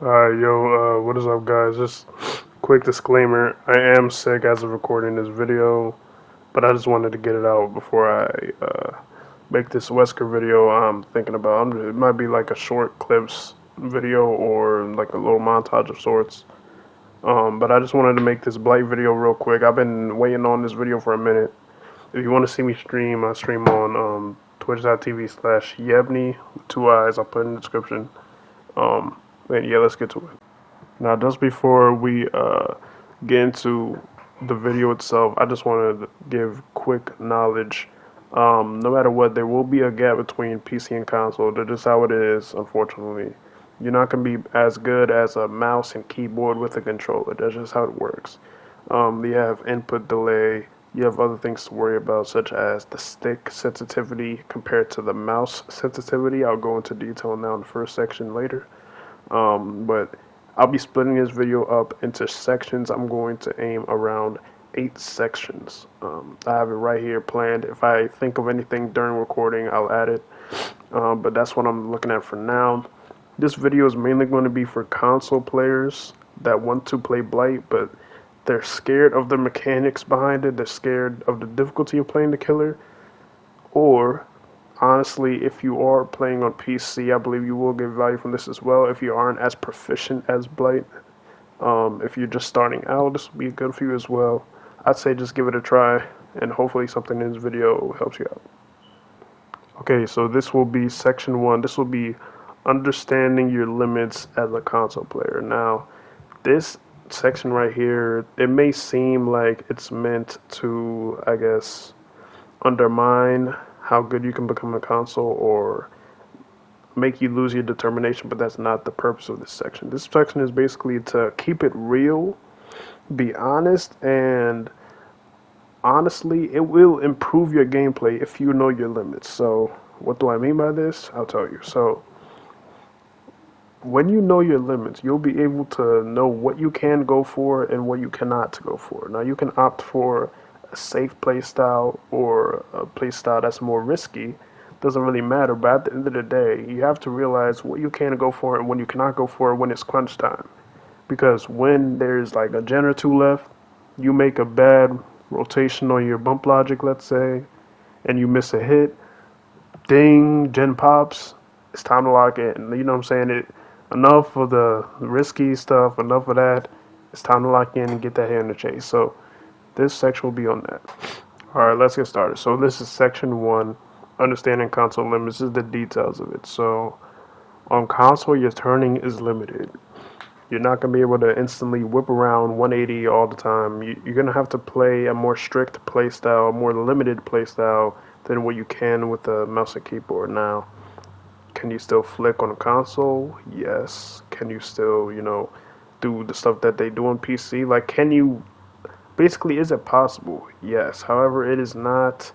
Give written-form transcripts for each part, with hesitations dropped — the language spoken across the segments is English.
What is up, guys? Just quick disclaimer: I am sick as of recording this video, but I just wanted to get it out before I make this Wesker video. I'm thinking about. It might be like a short clips video or like a little montage of sorts. But I just wanted to make this Blight video real quick. I've been waiting on this video for a minute. If you want to see me stream, I stream on twitch.tv/Yebney with two eyes. I'll put in the description. And yeah, let's get to it. Now, just before we get into the video itself, I just want to give quick knowledge. No matter what, there will be a gap between PC and console. That's just how it is, unfortunately. You're not going to be as good as a mouse and keyboard with a controller. That's just how it works. You have input delay. You have other things to worry about, such as the stick sensitivity compared to the mouse sensitivity. I'll go into detail now in the first section later. But I'll be splitting this video up into sections. I'm going to aim around 8 sections. I have it right here planned. If I think of anything during recording, I'll add it. But that's what I'm looking at for now. This video is mainly going to be for console players that want to play Blight, but they're scared of the mechanics behind it. They're scared of the difficulty of playing the killer. Or honestly, if you are playing on PC, I believe you will get value from this as well. If you aren't as proficient as Blight, if you're just starting out, this will be good for you as well. I'd say just give it a try, and hopefully something in this video helps you out. Okay, so this will be section 1. This will be understanding your limits as a console player. Now, this section right here, it may seem like it's meant to, I guess, undermine how good you can become a console or make you lose your determination, but that's not the purpose of this section. This section is basically to keep it real, be honest, and honestly, it will improve your gameplay if you know your limits. So, what do I mean by this? I'll tell you. So, when you know your limits, you'll be able to know what you can go for and what you cannot go for. Now, you can opt for a safe playstyle or a playstyle that's more risky. Doesn't really matter, but at the end of the day, you have to realize what you can go for and when you cannot go for when it's crunch time. Because when there's like a gen or two left, you make a bad rotation on your bump logic, let's say, and you miss a hit, ding, gen pops, it's time to lock in. You know what I'm saying? Enough of the risky stuff, enough of that. It's time to lock in and get that hand in the chase. So this section will be on that. Alright, let's get started. So this is section 1, understanding console limits. This is the details of it. So on console, your turning is limited. You're not going to be able to instantly whip around 180 all the time. You're going to have to play a more strict playstyle, a more limited playstyle than what you can with a mouse and keyboard. Now, can you still flick on a console? Yes. Can you still, do the stuff that they do on PC? Like, can you, basically, is it possible? Yes. However, it is not,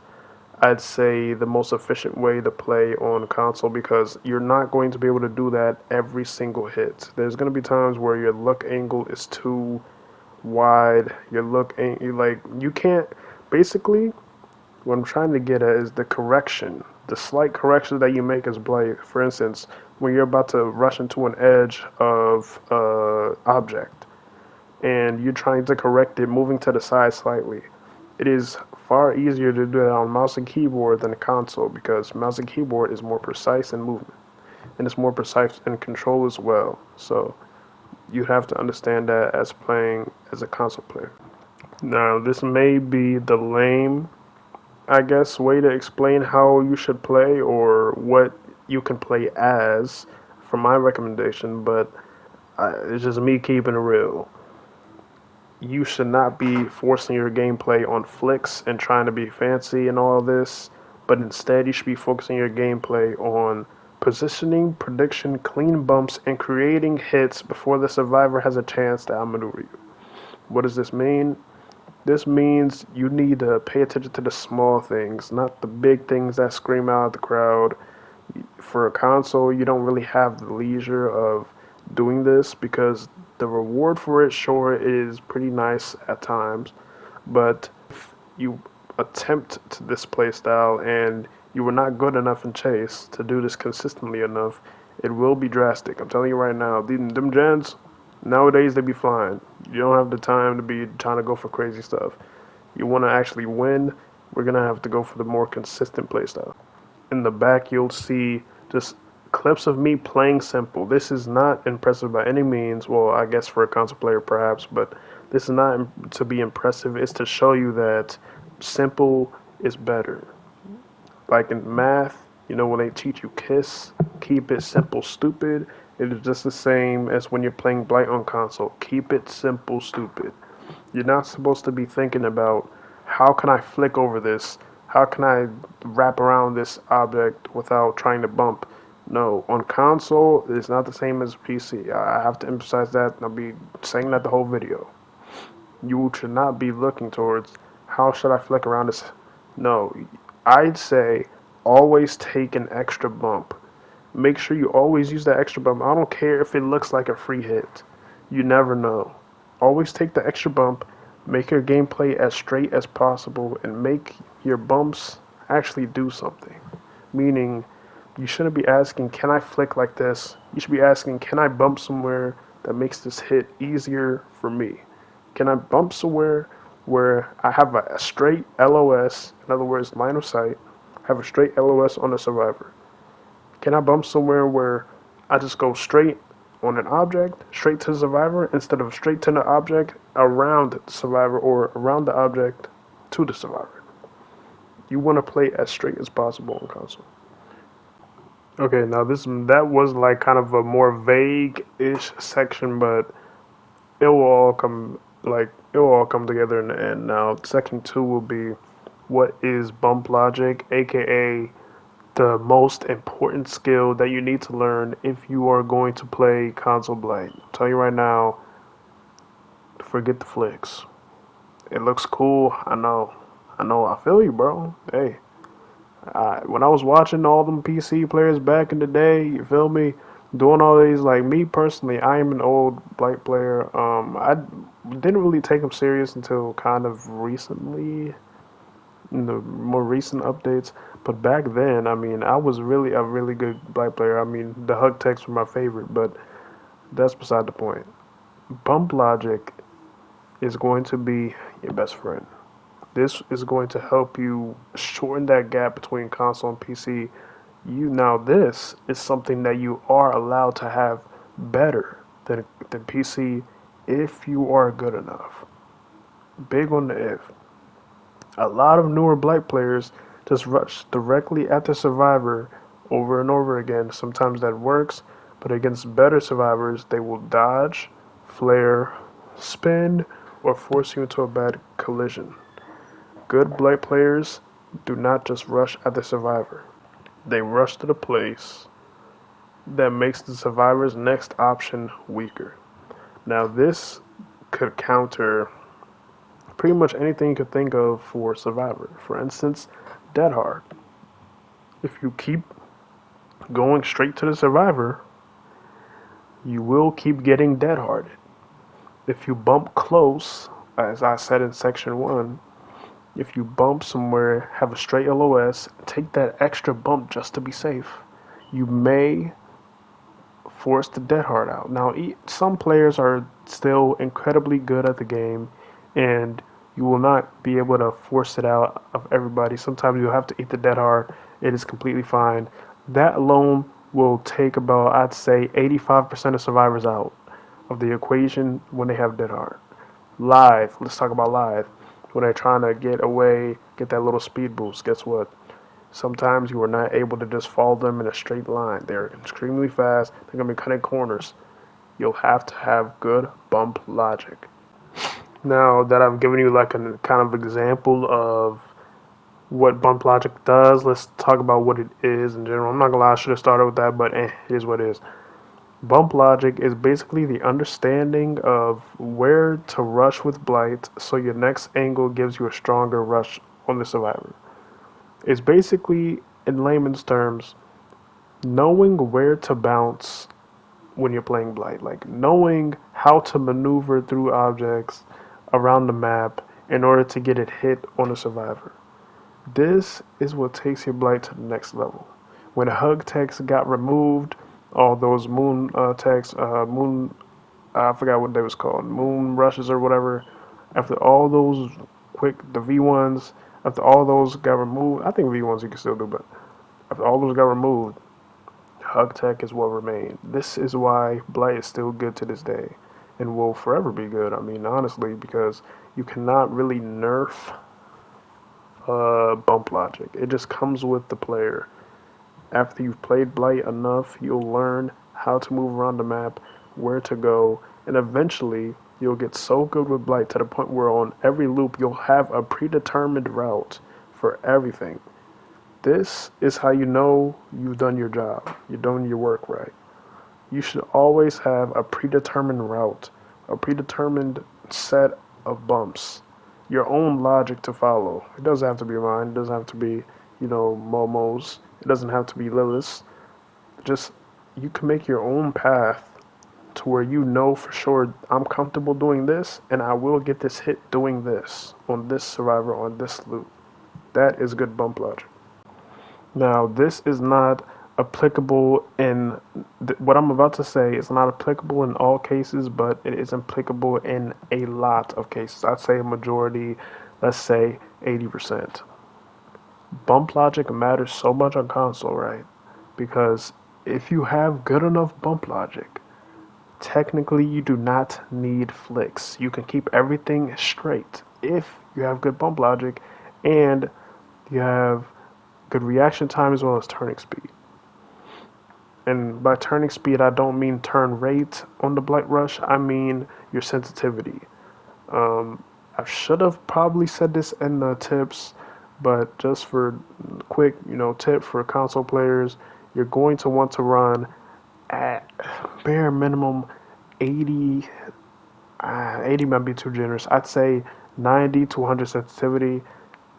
I'd say, the most efficient way to play on console because you're not going to be able to do that every single hit. There's going to be times where your look angle is too wide. You can't, basically, what I'm trying to get at is the correction, the slight correction that you make as Blight. For instance, when you're about to rush into an edge of object and you're trying to correct it, moving to the side slightly, it is far easier to do that on mouse and keyboard than a console because mouse and keyboard is more precise in movement and it's more precise in control as well. So you have to understand that as playing as a console player. Now, this may be the lame, I guess, way to explain how you should play or what you can play as for my recommendation, but it's just me keeping it real. You should not be forcing your gameplay on flicks and trying to be fancy and all this, but instead you should be focusing your gameplay on positioning, prediction, clean bumps, and creating hits before the survivor has a chance to outmaneuver you. What does this mean? This means you need to pay attention to the small things, not the big things that scream out at the crowd. For a console, you don't really have the leisure of doing this because the reward for it, sure, is pretty nice at times, but if you attempt this playstyle and you were not good enough in chase to do this consistently enough, It will be drastic. I'm telling you right now. Them gens, nowadays they be flying. You don't have the time to be trying to go for crazy stuff. You want to actually win, we're going to have to go for the more consistent playstyle. In the back, you'll see just clips of me playing simple. This is not impressive by any means. Well, I guess for a console player perhaps, but this is not to be impressive. It's to show you that simple is better. Like in math, when they teach you KISS, keep it simple, stupid, it is just the same as when you're playing Blight on console. Keep it simple, stupid. You're not supposed to be thinking about how can I flick over this? How can I wrap around this object without trying to bump? No, on console, it's not the same as PC. I have to emphasize that, and I'll be saying that the whole video. You should not be looking towards how should I flick around this. No, I'd say always take an extra bump. Make sure you always use that extra bump. I don't care if it looks like a free hit. You never know. Always take the extra bump. Make your gameplay as straight as possible and make your bumps actually do something. Meaning, you shouldn't be asking, can I flick like this? You should be asking, can I bump somewhere that makes this hit easier for me? Can I bump somewhere where I have a straight LOS, in other words, line of sight, have a straight LOS on the survivor? Can I bump somewhere where I just go straight on an object, straight to the survivor, instead of straight to the object around the survivor or around the object to the survivor? You want to play as straight as possible on console. Okay, now that was like kind of a more vague-ish section, but it will all come together in the end. Now, section 2 will be what is bump logic, aka the most important skill that you need to learn if you are going to play console Blight. I'll tell you right now, forget the flicks. It looks cool, I know, I feel you, bro. Hey, when I was watching all them PC players back in the day, you feel me, doing all these, like me personally, I am an old Blight player. I didn't really take them serious until kind of recently, in the more recent updates. But back then, I mean, I was really a really good Blight player. I mean, the hug techs were my favorite, but that's beside the point. Bump logic is going to be your best friend. This is going to help you shorten that gap between console and PC. This is something that you are allowed to have better than PC if you are good enough. Big on the if. A lot of newer Blight players just rush directly at the survivor over and over again. Sometimes that works, but against better survivors, they will dodge, flare, spin, or force you into a bad collision. Good Blight players do not just rush at the survivor. They rush to the place that makes the survivor's next option weaker. Now, this could counter pretty much anything you could think of for survivor. For instance, dead hard. If you keep going straight to the survivor, you will keep getting dead harded. If you bump close, as I said in section 1, if you bump somewhere, have a straight LOS, take that extra bump just to be safe. You may force the dead hard out. Now, some players are still incredibly good at the game, and you will not be able to force it out of everybody. Sometimes you'll have to eat the dead hard. It is completely fine. That alone will take about, I'd say, 85% of survivors out of the equation when they have dead hard. Live, let's talk about live. When they're trying to get away, get that little speed boost, guess what? Sometimes you are not able to just follow them in a straight line. They're extremely fast. They're going to be cutting corners. You'll have to have good bump logic. Now that I've given you like a kind of example of what bump logic does, let's talk about what it is in general. I'm not going to lie, I should have started with that, but it is what it is. Bump logic is basically the understanding of where to rush with Blight so your next angle gives you a stronger rush on the survivor. It's basically, in layman's terms, knowing where to bounce when you're playing Blight. Like knowing how to maneuver through objects around the map in order to get it hit on the survivor. This is what takes your Blight to the next level. When hug text got removed, all those moon attacks, moon, I forgot what they was called, moon rushes or whatever. After all those the V1s, after all those got removed, I think V1s you can still do, but after all those got removed, Hug Tech is what remained. This is why Blight is still good to this day and will forever be good. I mean, honestly, because you cannot really nerf bump logic. It just comes with the player. After you've played Blight enough, you'll learn how to move around the map, where to go, and eventually you'll get so good with Blight to the point where on every loop you'll have a predetermined route for everything. This is how you know you've done your job. You're doing your work right. You should always have a predetermined route, a predetermined set of bumps, your own logic to follow. It doesn't have to be mine. It doesn't have to be, Momo's. It doesn't have to be Lilith's. Just, you can make your own path to where you know for sure I'm comfortable doing this and I will get this hit doing this on this survivor on this loop. That is good bump logic. Now, this is not applicable in what I'm about to say is not applicable in all cases, but it is applicable in a lot of cases. I'd say a majority, let's say 80%. Bump logic matters so much on console, right? Because if you have good enough bump logic, technically you do not need flicks. You can keep everything straight if you have good bump logic and you have good reaction time as well as turning speed. And by turning speed, I don't mean turn rate on the Blight Rush. I mean your sensitivity. I should have probably said this in the tips, but just for quick, tip for console players, you're going to want to run at bare minimum 80. 80 might be too generous. I'd say 90 to 100 sensitivity.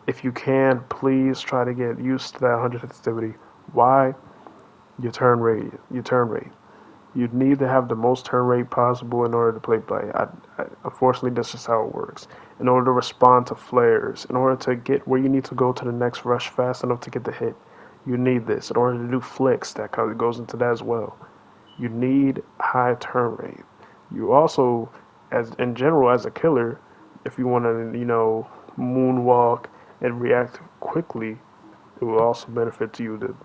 If you can, please try to get used to that 100 sensitivity. Why? Your turn rate. You need to have the most turn rate possible in order to play Blight. Unfortunately, that's just how it works. In order to respond to flares, in order to get where you need to go to the next rush fast enough to get the hit, you need this. In order to do flicks, that goes into that as well. You need high turn rate. You also, as in general, as a killer, if you want to, moonwalk and react quickly, it will also benefit you to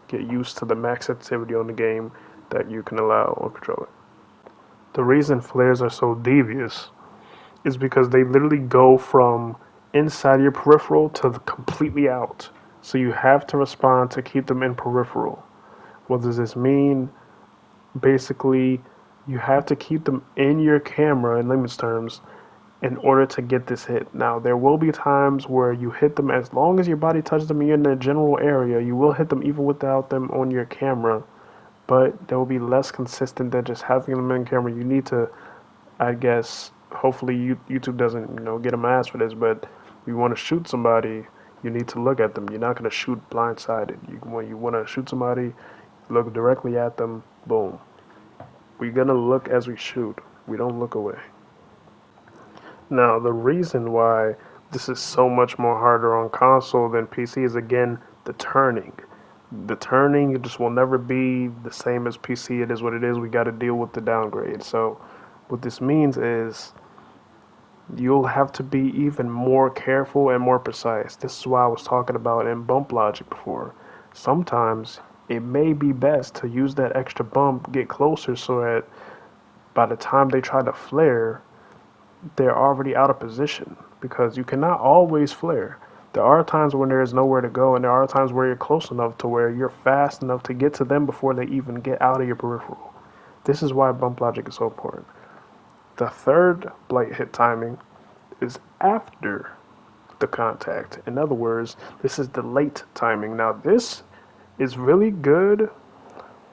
get used to the max sensitivity on the game that you can allow on controller. The reason flares are so devious is because they literally go from inside your peripheral to completely out. So you have to respond to keep them in peripheral. What does this mean? Basically, you have to keep them in your camera in layman's terms in order to get this hit. Now, there will be times where you hit them as long as your body touches them in the general area. You will hit them even without them on your camera, but they will be less consistent than just having them in camera. You need to, I guess, hopefully YouTube doesn't, get a ass for this, but if you want to shoot somebody, you need to look at them. You're not going to shoot blindsided. When you want to shoot somebody, look directly at them, boom. We're going to look as we shoot. We don't look away. Now, the reason why this is so much more harder on console than PC is, again, the turning. The turning just will never be the same as PC. It is what it is. We got to deal with the downgrade. So what this means is you'll have to be even more careful and more precise. This is why I was talking about in bump logic before. Sometimes it may be best to use that extra bump, get closer so that by the time they try to flare, they're already out of position, because you cannot always flare. There are times when there is nowhere to go, and there are times where you're close enough to where you're fast enough to get to them before they even get out of your peripheral. This is why bump logic is so important. The third Blight hit timing is after the contact. In other words, this is the late timing. Now, this is really good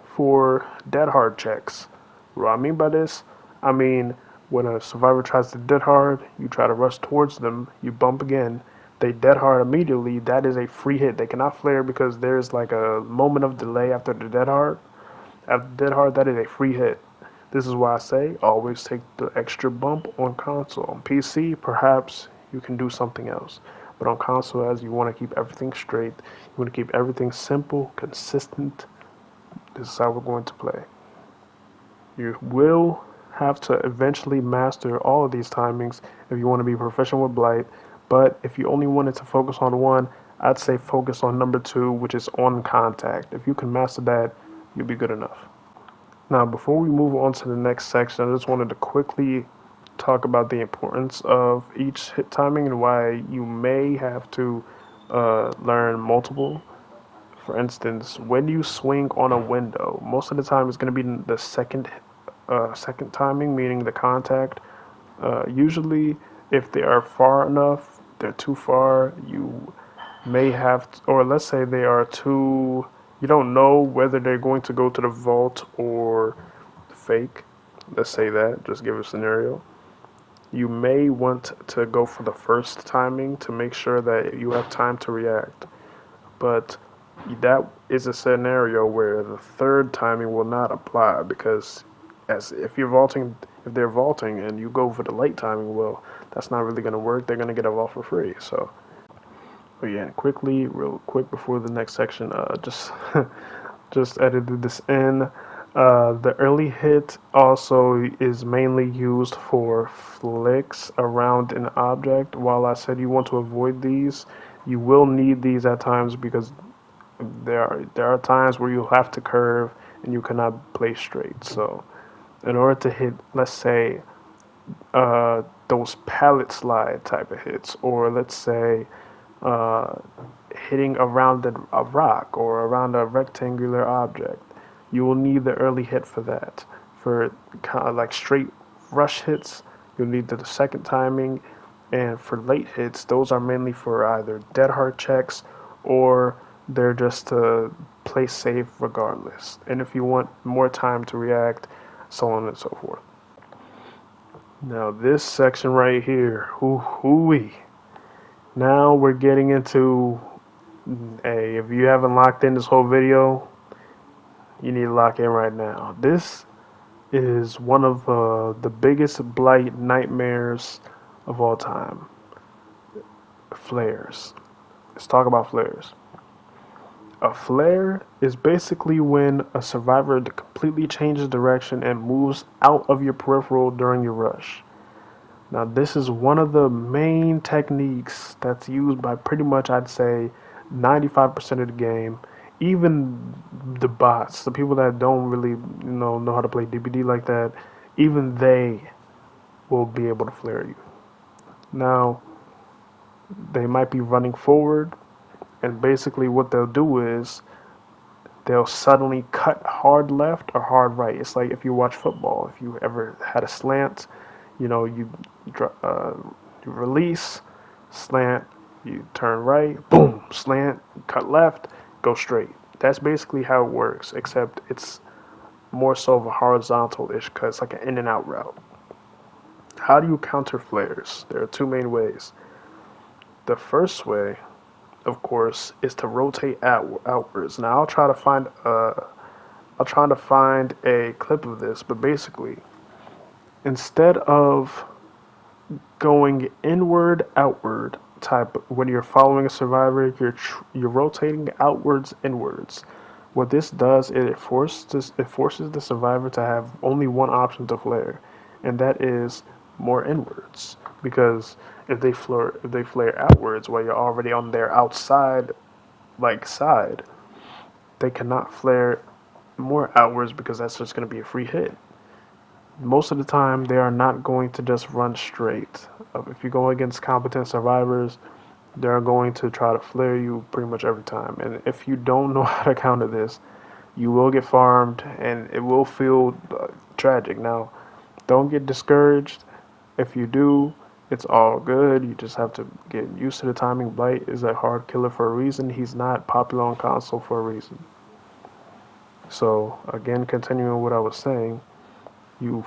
for dead hard checks. What I mean by this, I mean when a survivor tries to dead hard, you try to rush towards them, you bump again, they dead hard immediately, that is a free hit. They cannot flare because there's like a moment of delay after the dead hard. After dead hard, that is a free hit. This is why I say always take the extra bump on console. On PC, perhaps you can do something else. But on console, as you want to keep everything straight, you want to keep everything simple, consistent, This is how we're going to play. You will have to eventually master all of these timings if you want to be proficient with Blight, but if you only wanted to focus on one, I'd say focus on number 2, which is on contact. If you can master that, you'll be good enough. Now, before we move on to the next section, I just wanted to quickly talk about the importance of each hit timing and why you may have to learn multiple. For instance, when you swing on a window, most of the time it's going to be the second timing, meaning the contact. Usually, if they are far enough, they're too far, you may have, or let's say they are too, you don't know whether they're going to go to the vault or fake. Let's say that, just give a scenario. You may want to go for the first timing to make sure that you have time to react. But that is a scenario where the third timing will not apply because as if they're vaulting and you go for the late timing, well, that's not really going to work. They're going to get a vault for free. So, but yeah, real quick before the next section, just edited this in. The early hit also is mainly used for flicks around an object. While I said you want to avoid these, you will need these at times because there are times where you'll have to curve and you cannot play straight. So, in order to hit, let's say, those pallet slide type of hits, or let's say uh, hitting around a rock or around a rectangular object, you will need the early hit for that. For kind of like straight rush hits, you'll need the second timing, and for late hits, those are mainly for either dead hard checks or they're just to play safe regardless. And if you want more time to react, so on and so forth. Now this section right here, hoo-wee. Now we're getting into, hey, if you haven't locked in this whole video, you need to lock in right now. This is one of the biggest Blight nightmares of all time. Flares. Let's talk about flares. A flare is basically when a survivor completely changes direction and moves out of your peripheral during your rush. Now, this is one of the main techniques that's used by pretty much, I'd say, 95% of the game. Even the bots, the people that don't really know how to play DBD like that, even they will be able to flare you. Now, they might be running forward, and basically what they'll do is they'll suddenly cut hard left or hard right. It's like if you watch football, if you ever had a slant, you release, slant, you turn right, boom, slant, cut left, go straight. That's basically how it works, except it's more so of a horizontal-ish cut. It's like an in and out route. How do you counter flares? There are two main ways. The first way, of course, is to rotate outwards. Now I'll try to find a clip of this, but basically, instead of going inward outward type, when you're following a survivor, you're rotating outwards inwards. What this does is it forces the survivor to have only one option to flare, and that is more inwards. Because if they flare outwards while you're already on their outside side, they cannot flare more outwards because that's just going to be a free hit. Most of the time, they are not going to just run straight. If you go against competent survivors, they're going to try to flare you pretty much every time. And if you don't know how to counter this, you will get farmed, and it will feel tragic. Now, don't get discouraged. If you do, it's all good. You just have to get used to the timing. Blight is a hard killer for a reason. He's not popular on console for a reason. So, again, continuing what I was saying, you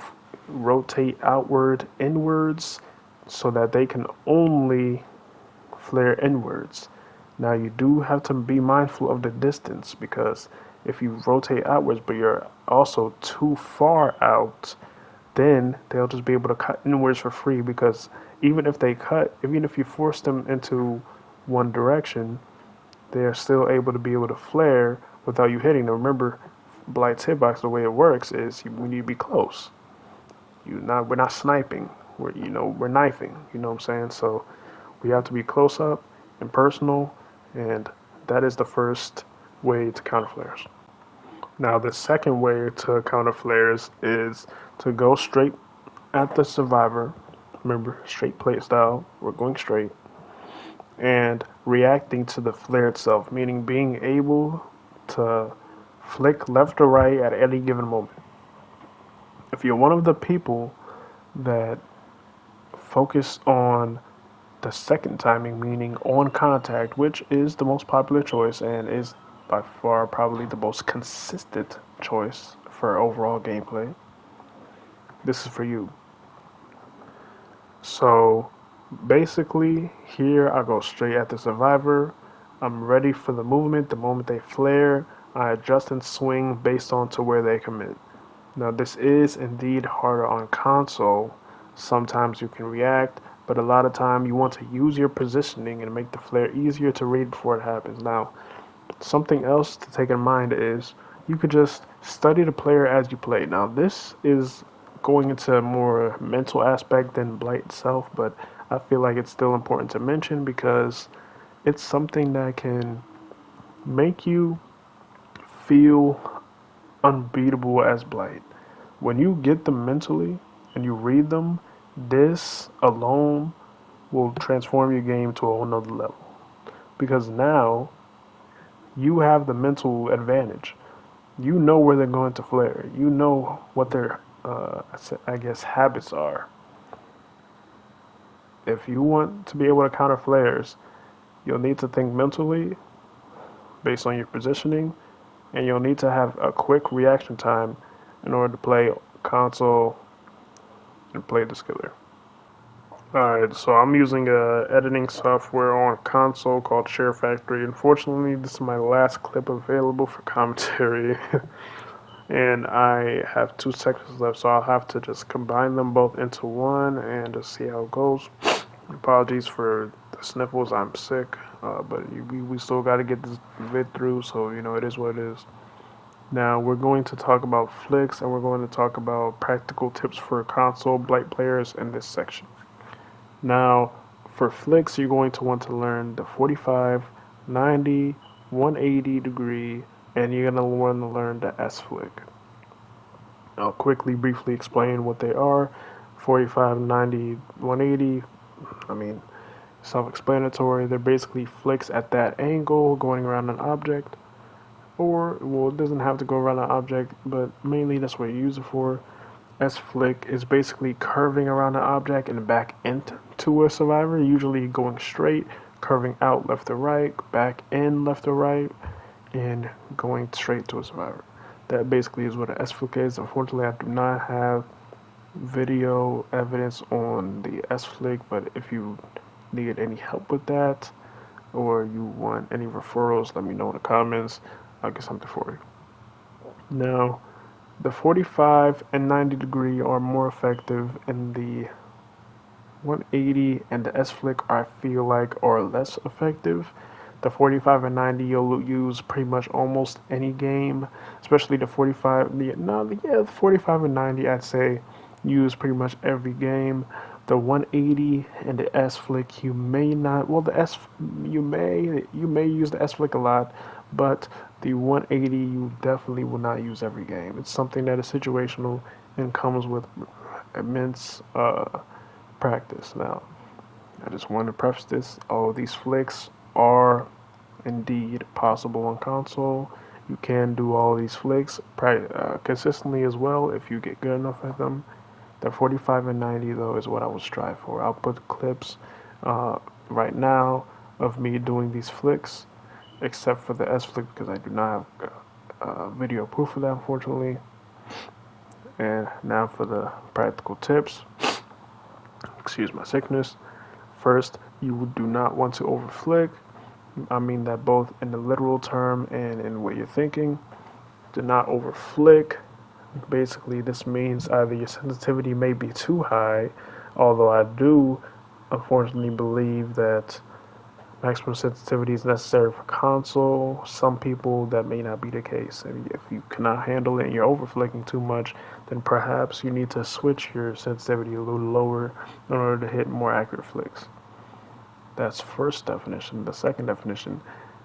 rotate outward, inwards, so that they can only flare inwards. Now, you do have to be mindful of the distance, because if you rotate outwards, but you're also too far out, then they'll just be able to cut inwards for free, because even if you force them into one direction, they're still able to flare without you hitting them. Remember, Blight's hitbox, the way it works is we need to be close. We're not sniping. We're knifing. You know what I'm saying? So we have to be close up and personal, and that is the first way to counter flares. Now the second way to counter flares is to go straight at the survivor. Remember, straight plate style. We're going straight and reacting to the flare itself, meaning being able to flick left or right at any given moment. If you're one of the people that focus on the second timing, meaning on contact, which is the most popular choice and is by far probably the most consistent choice for overall gameplay, this is for you. So basically, here I go straight at the survivor. I'm ready for the movement. The moment they flare, I adjust and swing based on to where they commit. Now this is indeed harder on console. Sometimes you can react, but a lot of time you want to use your positioning and make the flare easier to read before it happens. Now, something else to take in mind is you could just study the player as you play. Now this is going into a more mental aspect than Blight itself, but I feel like it's still important to mention because it's something that can make you feel unbeatable as Blight. When you get them mentally and you read them, this alone will transform your game to a whole nother level. Because now you have the mental advantage. You know where they're going to flare. You know what their, I guess, habits are. If you want to be able to counter flares, you'll need to think mentally based on your positioning, and you'll need to have a quick reaction time in order to play console and play this killer. Alright, so I'm using a editing software on console called Share Factory. Unfortunately, this is my last clip available for commentary. And I have 2 seconds left, so I'll have to just combine them both into one and just see how it goes. Apologies for the sniffles, I'm sick, but we still got to get this vid through, so it is what it is. Now we're going to talk about flicks, and we're going to talk about practical tips for console Blight players in this section. Now, for flicks, you're going to want to learn the 45, 90, 180 degree, and you're going to want to learn the S flick. I'll briefly explain what they are. 45, 90, 180, self-explanatory. They're basically flicks at that angle going around an object. Or, well, it doesn't have to go around an object, but mainly that's what you use it for. S flick is basically curving around an object and back into a survivor, usually going straight, curving out left to right, back in left to right, and going straight to a survivor. That basically is what an S flick is. Unfortunately, I do not have video evidence on the S flick, but if you need any help with that, or you want any referrals, let me know in the comments. I'll get something for you. Now, the 45 and 90 degree are more effective, and the 180 and the S flick I feel like are less effective. The 45 and 90 you'll use pretty much almost any game, especially the 45. The 45 and 90 I'd say use pretty much every game. The 180 and the S flick you may not. Well, you may use the S flick a lot, but the 180 you definitely will not use every game. It's something that is situational and comes with immense practice. Now, I just want to preface this. All these flicks are indeed possible on console. You can do all these flicks consistently as well if you get good enough at them. The 45 and 90 though is what I would strive for. I'll put clips right now of me doing these flicks, except for the S flick because I do not have video proof of that, unfortunately. And now for the practical tips. Excuse my sickness. First, you do not want to overflick. I mean that both in the literal term and in what you're thinking. Do not overflick. Basically, this means either your sensitivity may be too high, although I do unfortunately believe that maximum sensitivity is necessary for console. Some people that may not be the case. If you cannot handle it and you're overflicking too much, then perhaps you need to switch your sensitivity a little lower in order to hit more accurate flicks. That's first definition. The second definition,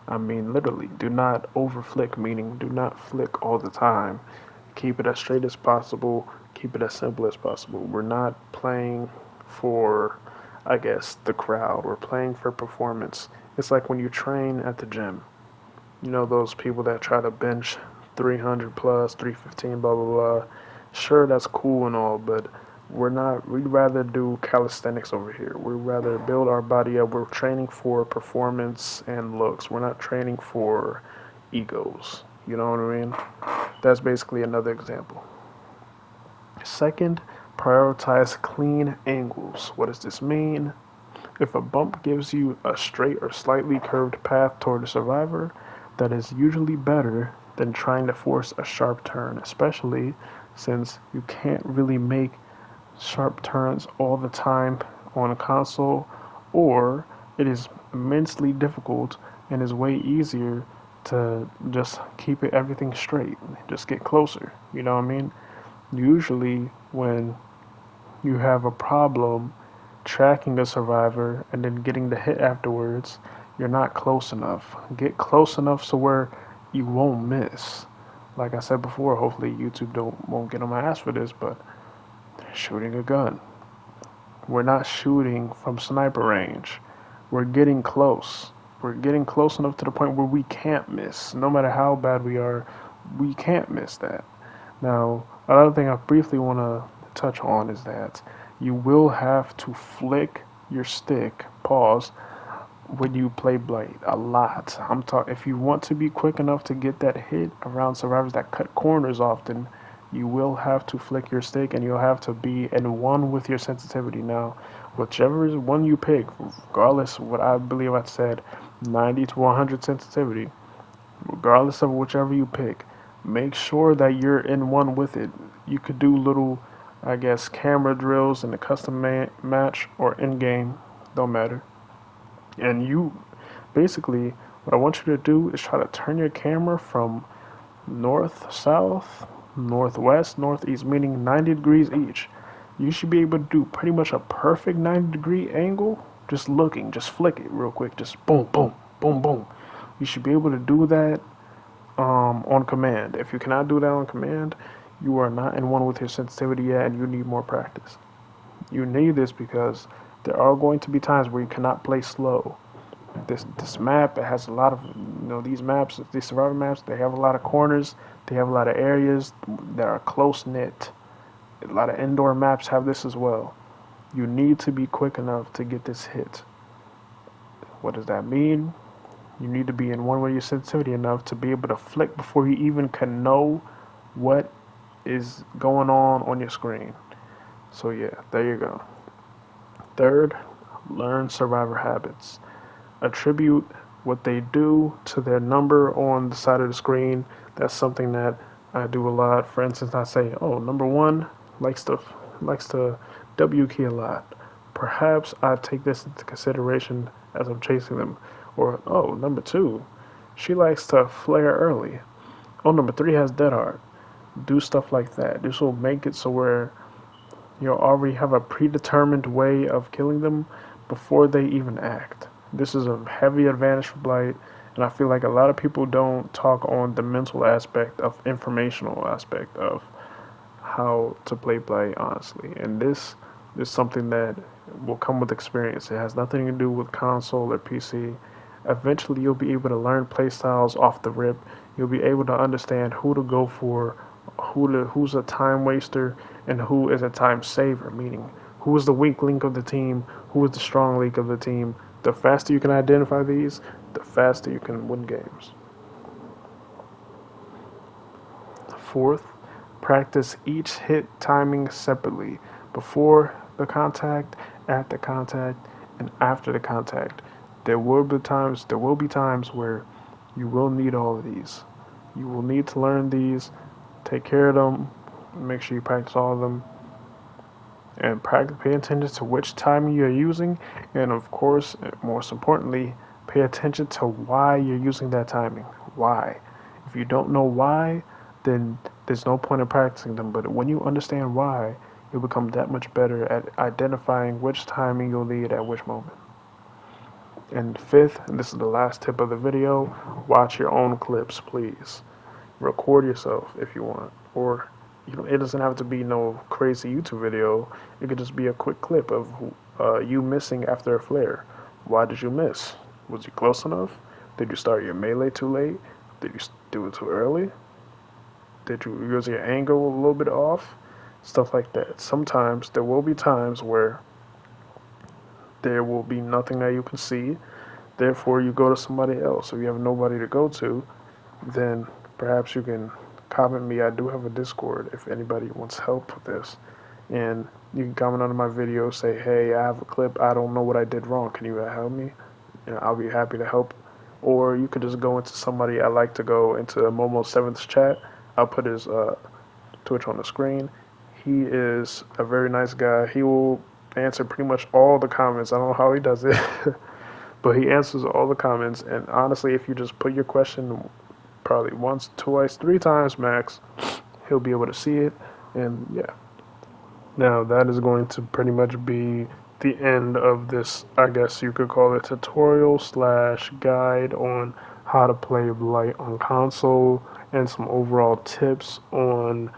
I mean literally, do not overflick, meaning do not flick all the time. Keep it as straight as possible, keep it as simple as possible. We're not playing for, I guess, the crowd. We're playing for performance. It's like when you train at the gym. You know those people that try to bench 300 plus, 315, blah blah blah. Sure, that's cool and all, but we're not. We'd rather do calisthenics over here. We'd rather build our body up. We're training for performance and looks. We're not training for egos. You know what I mean? That's basically another example. Second, prioritize clean angles. What does this mean? If a bump gives you a straight or slightly curved path toward the survivor, that is usually better than trying to force a sharp turn, especially since you can't really make sharp turns all the time on a console, or it is immensely difficult and is way easier to just keep everything straight. Just get closer. You know what I mean? Usually, when you have a problem tracking a survivor and then getting the hit afterwards, you're not close enough. Get close enough so where you won't miss. Like I said before, hopefully YouTube won't get on my ass for this, but shooting a gun. We're not shooting from sniper range. We're getting close. We're getting close enough to the point where we can't miss. No matter how bad we are, we can't miss that. Now, another thing I briefly want to touch on is that you will have to flick your stick, pause, when you play Blight a lot. I'm talking if you want to be quick enough to get that hit around survivors that cut corners often, you will have to flick your stick and you'll have to be in one with your sensitivity. Now, whichever one you pick, regardless of what I believe I said, 90 to 100 sensitivity, regardless of whichever you pick, make sure that you're in one with it. You could do little, I guess, camera drills in the custom match or in game, don't matter. And you, basically, what I want you to do is try to turn your camera from north, south, northwest, northeast, meaning 90 degrees each. You should be able to do pretty much a perfect 90-degree angle just looking. Just flick it real quick. Just boom, boom, boom, boom. You should be able to do that on command. If you cannot do that on command, you are not in one with your sensitivity yet and you need more practice. You need this because there are going to be times where you cannot play slow. This map, it has a lot of, these maps, these survivor maps, they have a lot of corners, they have a lot of areas that are close knit. A lot of indoor maps have this as well. You need to be quick enough to get this hit. What does that mean? You need to be in one with your sensitivity enough to be able to flick before you even can know what is going on your screen. So yeah, there you go. Third, learn survivor habits. Attribute what they do to their number on the side of the screen. That's something that I do a lot. For instance, I say, oh, number one likes to W key a lot. Perhaps I take this into consideration as I'm chasing them. Or, oh, number two, she likes to flare early. Oh, number three has dead hard. Do stuff like that. This will make it so where you'll already have a predetermined way of killing them before they even act. This is a heavy advantage for Blight, and I feel like a lot of people don't talk on the mental aspect of informational aspect of how to play Blight, honestly. And this is something that will come with experience. It has nothing to do with console or PC. Eventually, you'll be able to learn playstyles off the rip. You'll be able to understand who to go for, who's a time waster, and who is a time saver, meaning who is the weak link of the team, who is the strong link of the team. The faster you can identify these, the faster you can win games. Fourth, practice each hit timing separately, before the contact, at the contact, and after the contact. There will be times where you will need all of these. You will need to learn these, take care of them, make sure you practice all of them, and pay attention to which timing you're using, and of course, most importantly, pay pay attention to why you're using that timing. Why? If you don't know why, then there's no point in practicing them. But when you understand why, you'll become that much better at identifying which timing you'll need at which moment. And fifth, and this is the last tip of the video, watch your own clips, please. Record yourself if you want, or it doesn't have to be no crazy YouTube video. It could just be a quick clip of you missing after a flare. Why did you miss? Was you close enough? Did you start your melee too late? Did you do it too early? Did you use your angle a little bit off? Stuff like that. Sometimes there will be times where there will be nothing that you can see. Therefore, you go to somebody else. If you have nobody to go to, then perhaps you can comment me. I do have a Discord if anybody wants help with this. And you can comment under my video, say, hey, I have a clip. I don't know what I did wrong. Can you help me? And I'll be happy to help. Or you could just go into somebody. I like to go into Momo7th's chat. I'll put his Twitch on the screen. He is a very nice guy. He will answer pretty much all the comments. I don't know how he does it, but he answers all the comments. And honestly, if you just put your question probably once, twice, 3 times max, he'll be able to see it. And yeah. Now that is going to pretty much be the end of this, I guess you could call it, tutorial / guide on how to play Blight on console, and some overall tips on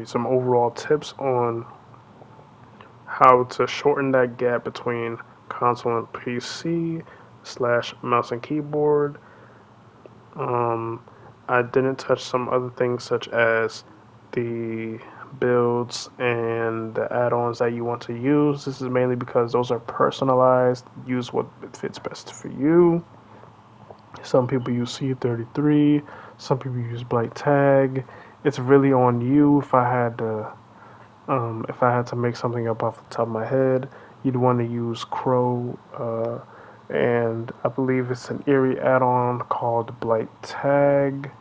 some overall tips on how to shorten that gap between console and PC / mouse and keyboard. I didn't touch some other things such as the builds and the add-ons that you want to use. This is mainly because those are personalized. Use what fits best for you. Some people use C33, some people use Blight tag. It's really on you. If I had to make something up off the top of my head, you'd want to use Crow, and I believe it's an Eerie add-on called Blight tag.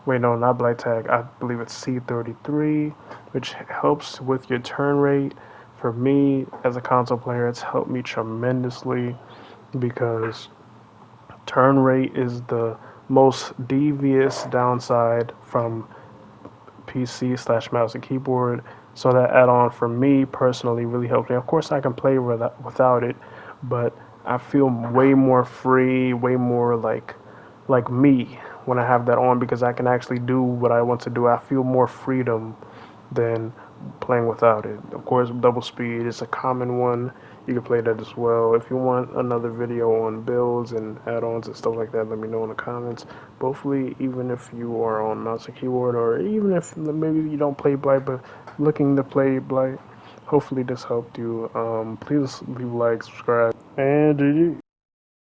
Wait, no, not Blight tag. I believe it's C33, which helps with your turn rate. For me, as a console player, it's helped me tremendously because turn rate is the most devious downside from PC / mouse and keyboard. So that add-on for me personally really helped me. Of course, I can play without it, but I feel way more free, way more like me when I have that on, because I can actually do what I want to do. I feel more freedom than playing without it. Of course, double speed is a common one. You can play that as well. If you want another video on builds and add-ons and stuff like that, let me know in the comments. But hopefully, even if you are on mouse and keyboard, or even if maybe you don't play Blight but looking to play Blight, hopefully this helped you. Please leave a like, subscribe, and GG.